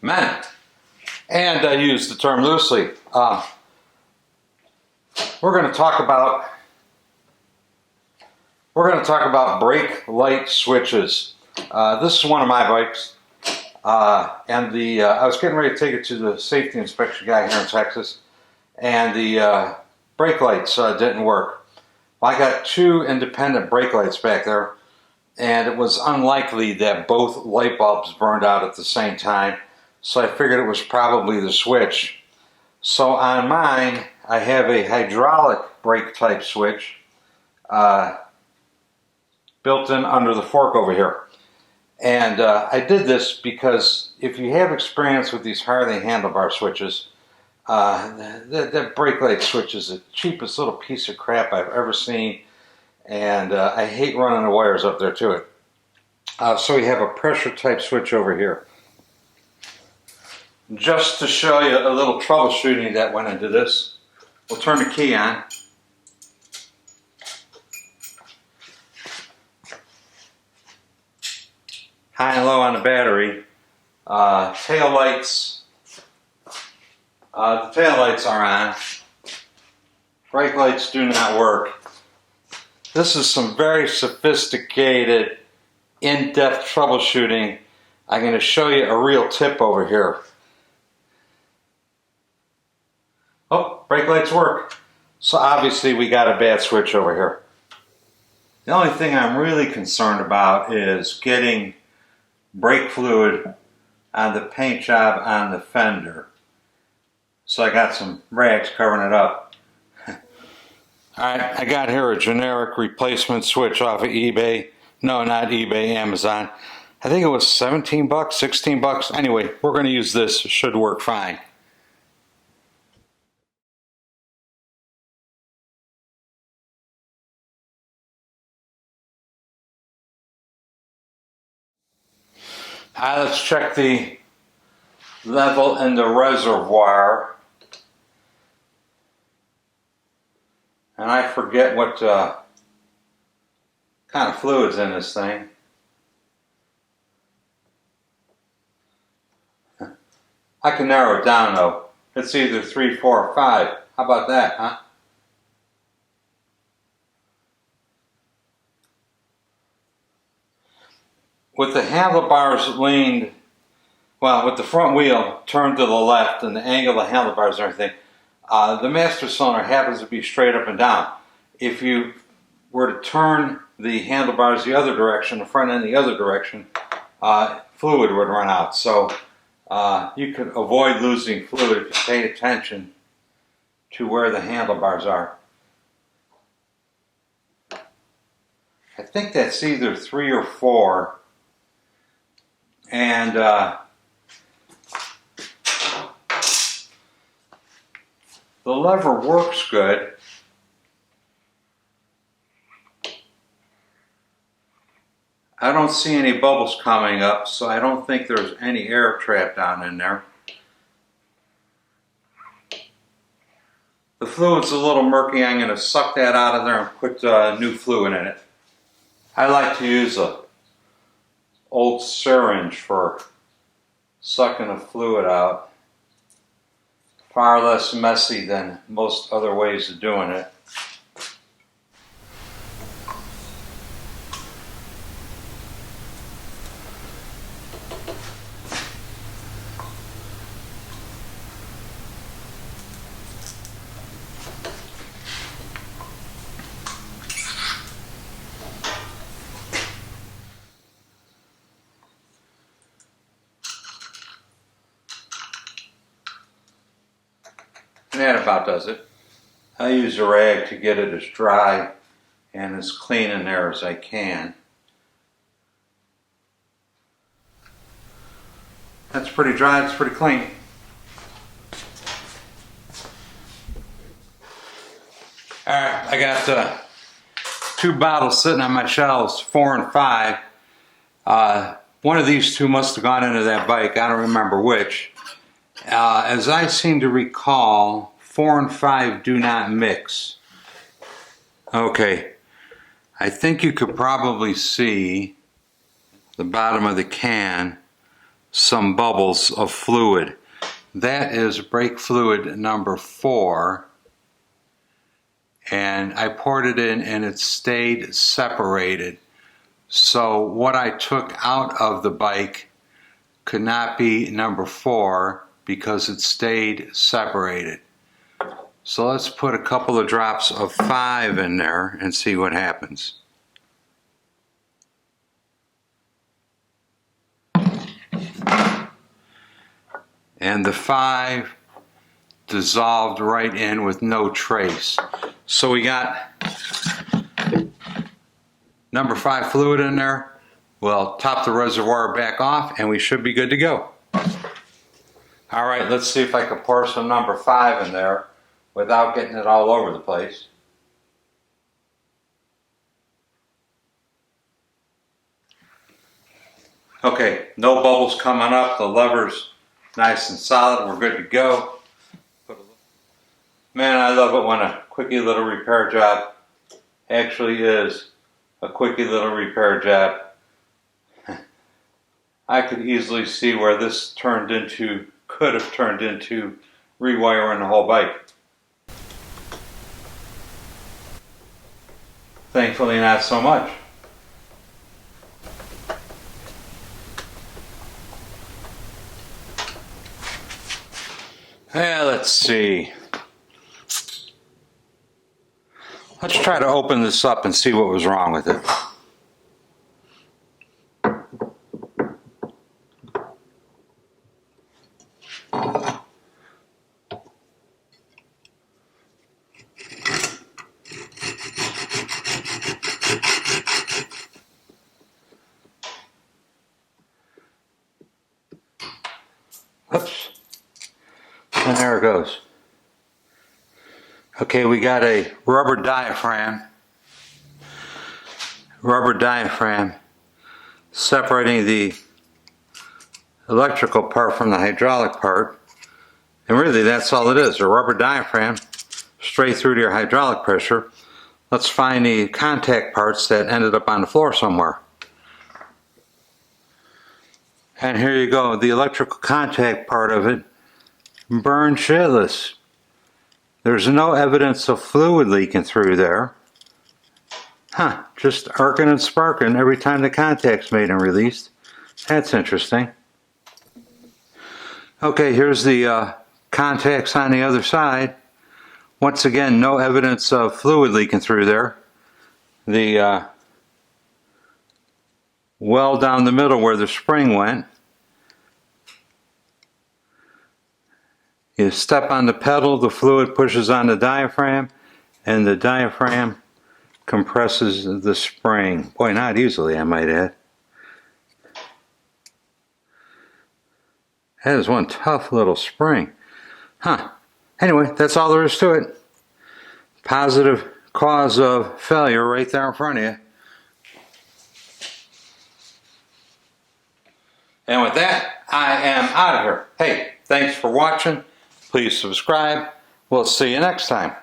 Men, and I use the term loosely. We're going to talk about brake light switches. This is one of my bikes, and I was getting ready to take it to the safety inspection guy here in Texas, and the brake lights didn't work. Well, I got two independent brake lights back there, and it was unlikely that both light bulbs burned out at the same time. So I figured it was probably the switch. So on mine, I have a hydraulic brake type switch built in under the fork over here. And I did this because if you have experience with these Harley handlebar switches, that brake light switch is the cheapest little piece of crap I've ever seen. And I hate running the wires up there to it. So we have a pressure type switch over here. Just to show you a little troubleshooting that went into this, we'll turn the key on. High and low on the battery. Tail lights. The tail lights are on. Brake lights do not work. This is some very sophisticated, in-depth troubleshooting. I'm going to show you a real tip over here. Oh, brake lights work. So obviously we got a bad switch over here. The only thing I'm really concerned about is getting brake fluid on the paint job on the fender. So I got some rags covering it up. Alright, I got here a generic replacement switch off of eBay. No, not eBay, Amazon. I think it was 17 bucks, 16 bucks. Anyway, we're going to use this. It should work fine. Let's check the level in the reservoir. And I forget what kind of fluid's in this thing. I can narrow it down though. It's either 3, 4, or 5. How about that, huh? With the handlebars leaned, well, with the front wheel turned to the left and the angle of the handlebars and everything, the master cylinder happens to be straight up and down. If you were to turn the handlebars the other direction, the front end the other direction, fluid would run out. So you could avoid losing fluid if you paid attention to where the handlebars are. I think that's either 3 or 4. And the lever works good. I don't see any bubbles coming up, so I don't think there's any air trapped down in there. The fluid's a little murky. I'm going to suck that out of there and put new fluid in it. I like to use a old syringe for sucking the fluid out. Far less messy than most other ways of doing it. And that about does it. I use a rag to get it as dry and as clean in there as I can. That's pretty dry, it's pretty clean. Alright, I got 2 bottles sitting on my shelves, 4 and 5. one of these two must have gone into that bike. I don't remember which. As I seem to recall, 4 and 5 do not mix. Okay, I think you could probably see the bottom of the can, some bubbles of fluid. That is brake fluid number 4, and I poured it in and it stayed separated. So what I took out of the bike could not be number 4 because it stayed separated. So let's put a couple of drops of 5 in there and see what happens. And the 5 dissolved right in with no trace. So we got number 5 fluid in there. We'll top the reservoir back off and we should be good to go. All right, let's see if I can pour some number 5 in there without getting it all over the place. Okay, no bubbles coming up. The lever's nice and solid. We're good to go. Man, I love it when a quickie little repair job actually is a quickie little repair job. I could easily see where this could have turned into rewiring the whole bike. Thankfully, not so much. Yeah, let's see. Let's try to open this up and see what was wrong with it. Oops. And there it goes. Okay, we got a rubber diaphragm separating the electrical part from the hydraulic part. And really that's all it is, a rubber diaphragm straight through to your hydraulic pressure. Let's find the contact parts that ended up on the floor somewhere. And here you go, the electrical contact part of it burned shitless. There's no evidence of fluid leaking through there. Huh, just arcing and sparking every time the contact's made and released. That's interesting. Okay, here's the contacts on the other side. Once again, no evidence of fluid leaking through there. The well down the middle where the spring went. You step on the pedal, the fluid pushes on the diaphragm, and the diaphragm compresses the spring. Boy, not easily, I might add. That is one tough little spring. Huh. Anyway, that's all there is to it. Positive cause of failure right there in front of you. And with that, I am out of here. Hey, thanks for watching. Please subscribe. We'll see you next time.